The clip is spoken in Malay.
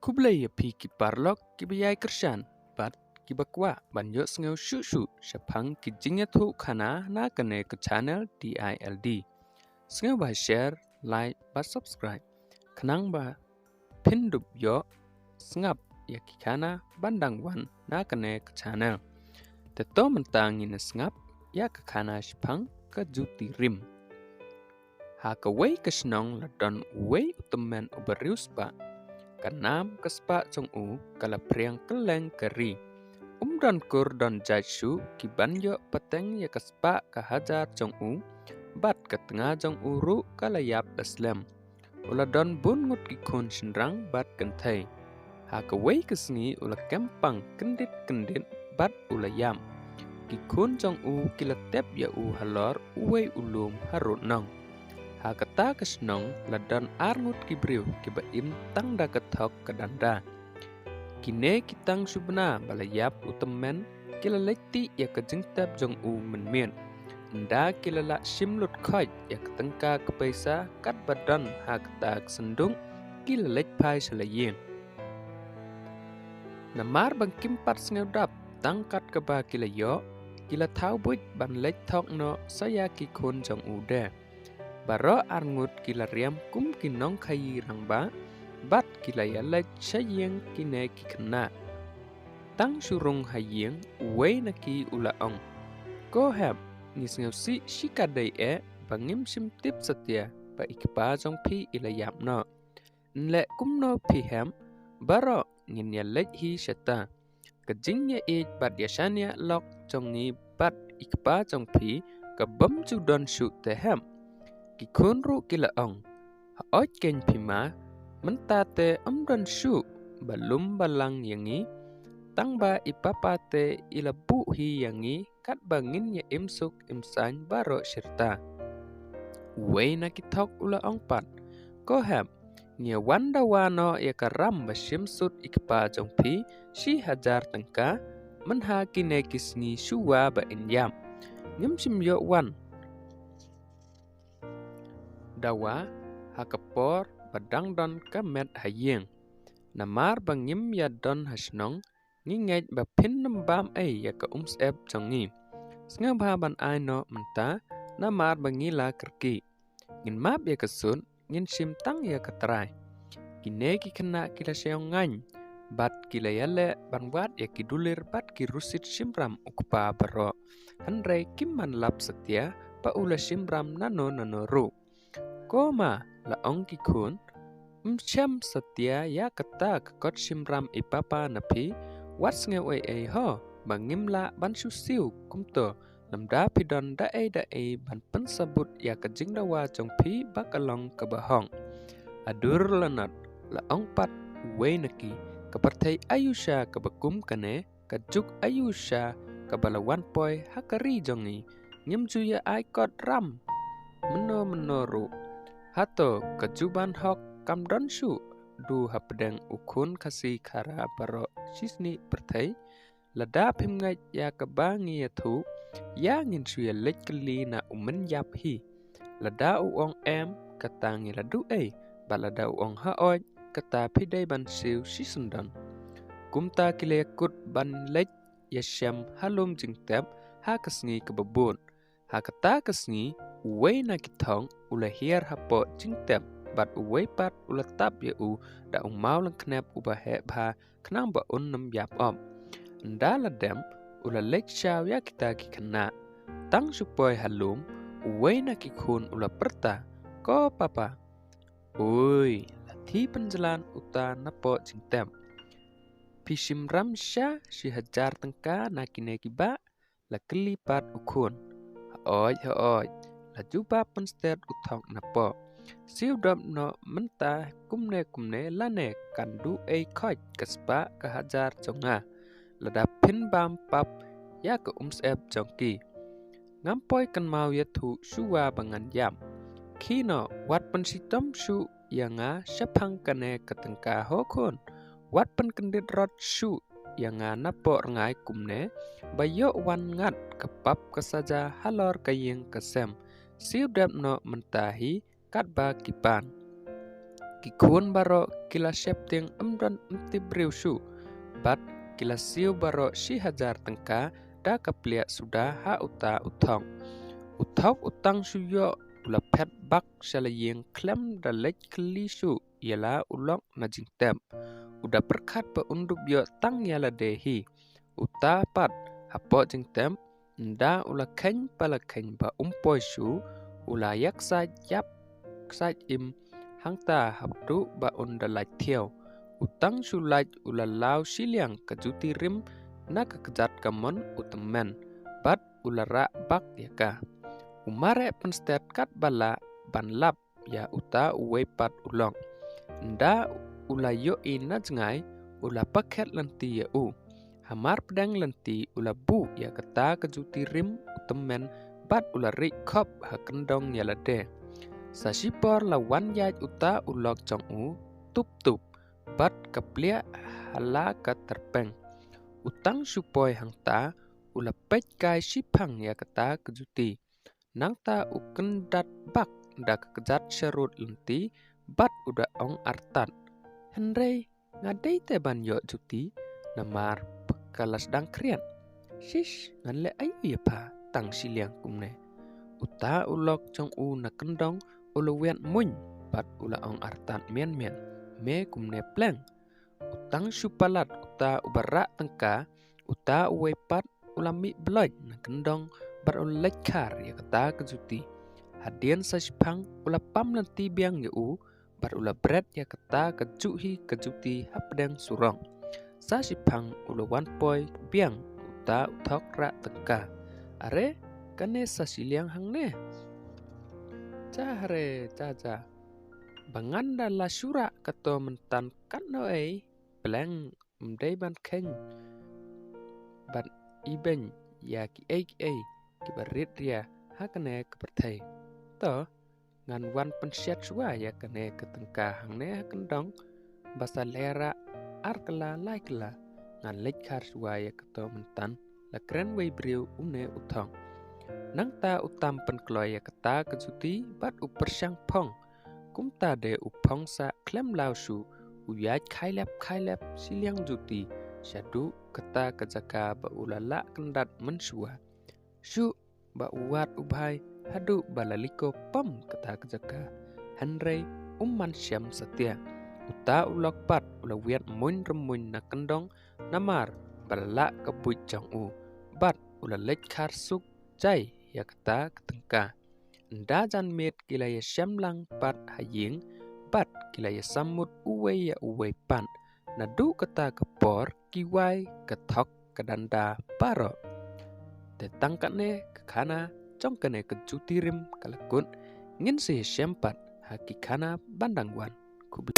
Kublai pi ki parlok ki bayai kersan, bat ki bakwa banyo sengau shu syapang ki jingya thu khana na kane ke channel DILD. Sengau ba share, like, ba subscribe. Kanang ba pindup yo sengap ya ki khana bandang wan na kane ke channel. Teto mentang ina sengap ya ke khana syapang ke juti rim. Ha ke wei ke senong ladon wei utemen uberius ba. Kanam kespa jong u kala priang keleng keri. Dan kur dan jaishu ki banyo peteng ya kespa ka hajar jong u. Bat ke tengah jong uru kala yap Islam. Ula don bun ngut ki kun shinrang bat kentai. Ha ke wei kesengi ula kempang kendit bat ula yam. Ki kun jong u kila tep ya u halor uwei ulum harut nong. Ha kata kesenong ladan arngut kibriu kibaim tang da ketok kedanda. Kine kitang subna balayap utemen kila lekti ya kejengtap jong u menmien. Nda kila la simlut khoj ya ketengka kepaisa kat badan ha kata kesendung kila lek pai selayin. Namar bang kimpat sengadap tangkat keba kila yo kila tau buik ban lek tok no saya ki kun jong u de. Baro arngut kila riam kum kinong khayi rangba, bat kila ya lech sayeng kine ki kena. Tang surung hayeng uwei na ki ula ong. Ko hab ngis si shikadai bangim sim tip satya ba ikpa jong pi ila yap no. Nle kum no pi hem, baro ngin ya lech hi shata. Kajing ya bat yasanya lok jong ni bat ikpa jong pi ka bam ju don shu te hem. Ki kunru kila ong. Haoj ken pima mentate amdan shu balum balang yangi tangba ipapate ila bu hi yangi kat bangin ya imsuk imsany baro syirta. Wei na kitok ula ong pat. Ko hab nia wanda wano ya karam basyim sut ikpa jong pi si hajar tengka menha kine kisni shuwa ba inyam. Ngim sim yo wan. Dawa hakapor badang don kamet hayeng. Namar bangim ya don hasnong ngingej ba pin nembam ya ka ep jongi. Sengab haban ai no menta namar bangila kerki. Ngin map ya kesun ngin sim tang ya katrai. Kine ki kena kila seong ngany. Bat kila yale ban wat ya kidulir bat ki rusit simram ukpa baro. Hanrei kimman lap setia pa ula simram nano ru. Koma la ong ki kun mcham satya ya kata kakot simram ipapa napi wat ngewe ho bangim la ban susiu kumto namda pidon da ban pensabut ya kajing dawa jong pi bakalong kabahong adur lanat la ong pat we naki kapartai ayusha kabakum kane kajuk ayusha kabalawan poi hakari jongi ngimjuya aikot ram menoru hato kajuban hok kamdon shu du hapdeng ukun kasi kara baro sisni pertai lada pimngai ya kebangi ya thu ya ngin suya lek keli na umen yap hi lada uong em katangi ladu balada uong haoj kata pidai ban siu sisundan kumta kile kut ban lek ya syam halum jingtep ha kasngi kebabun ha kata kasngi uwei na kitong ula hiar hapo jingtep bat uwei pat ula tap ya u da mau lang knep uba he bha knang ba nam yap om. Nda la dem ula lek shaw ya kita ki kena. Tang supoi halum uwei na ki kun ula perta. Ko papa. Ui, lati penjalan uta napo jingtep. Pishim ramsha si hajar tengka na kineki ba la kelipat ukun. Haoj. La juba penstet utok napo. Siu dap no mentah kumne lane kandu khoj kespa kehajar jonga. Lada pin bam pap ya ke ep jongki. Ngampoi kan mau ya thu shuwa bangan yam. Kino wat pensitom shu yanga syapang kane ketengka hokun. Wat pen kendit rot shu yanga napo rengai kumne bayo wan ngat kepap kesaja halor kayeng kesem. Siu dap no mentahi kat ba kipan. Kikun baro kila septing dan tibriu su. Bat kila siu baro si hajar tengka da kaplia sudah ha uta utong. Utau utang suyo ula pet bak salayeng klem da lech keli su ialah ulok na jingtem. Udah perkat pa unduk bio tang yala dehi. Uta pat hapo jingtem nda ula keny pala keny ba umpoi su ula yak sa yap sa im hangta habdu ba unda lach thiau. Utang su lach ula lau siliang kajuti rim na kakejat kamon utemen. Bat ula ra bak yaka. Umare penstet kat bala ban lap ya uta uwe pat ulong. Nda ula yo ina jengai ula paket lenti ya u. Hamar pedang lenti ula bu ya kata kejuti rim utemen bat ula rik kop ha kendong ya lade. Sa sipor lawan ya uta ulok jong u tup tup bat kaplia hala ka terpeng. Utang supoi hangta ula pej kai sipang ya kata kejuti. Nangta ukendat bak da kejat serut lenti bat udah ong artat. Henry ngadai te ban yo juti namar pekalas dang krian. Shish ngan le ayu ya pa tang siliang kumne. Uta ulok jong u na kendong ula wiat muny bat ula ong artat mian me kumne pleng. Utang supalat uta ubarak tengka uta uwe pat ula mi bloy na kendong bat ula lekar ya kata kejuti. Hadian sa sipang ula pam nanti biang ya u bat ula bret ya kata kejuhi kejuti hapdeng surong. Sa sipang ula wan poi biang uta utok ra tengka. Are kane sa siliang hang ne. Cahre caca. Banganda la syura kato mentan kan no peleng mdai ban keng. Ban iben ya ki ki barit ria hakane kepertai. To ngan wan pensiat suwa ya kane ketengka hang ne kendong basa lera arkela laikela ngan lekhar suwa ya kato mentan la kren wei briu une utong. Nang ta utam penkloy ya kata kejuti bat upersyang pong. Kum ta de upong sa klem lau su uyaj kailap siliang juti syadu kata kejaka ba ulala kendat mensua. Su ba uat ubhai hadu balaliko pom kata kejaka. Henry umman syam setia. Uta ulok pat ula wiat mun remun na kendong namar balak kebuj jong u. Bat ula lekhar suk jai ya kata ketengka. Nda jan met kila ya syamlang pat haying bat kila ya samut uwe ya uwe pan. Nadu kata kepor kiwai ketok kedanda paro. Te tangkatne kekana congkane kejuti rim kalakun ngin se syampat hakikana bandangwan. Kubli.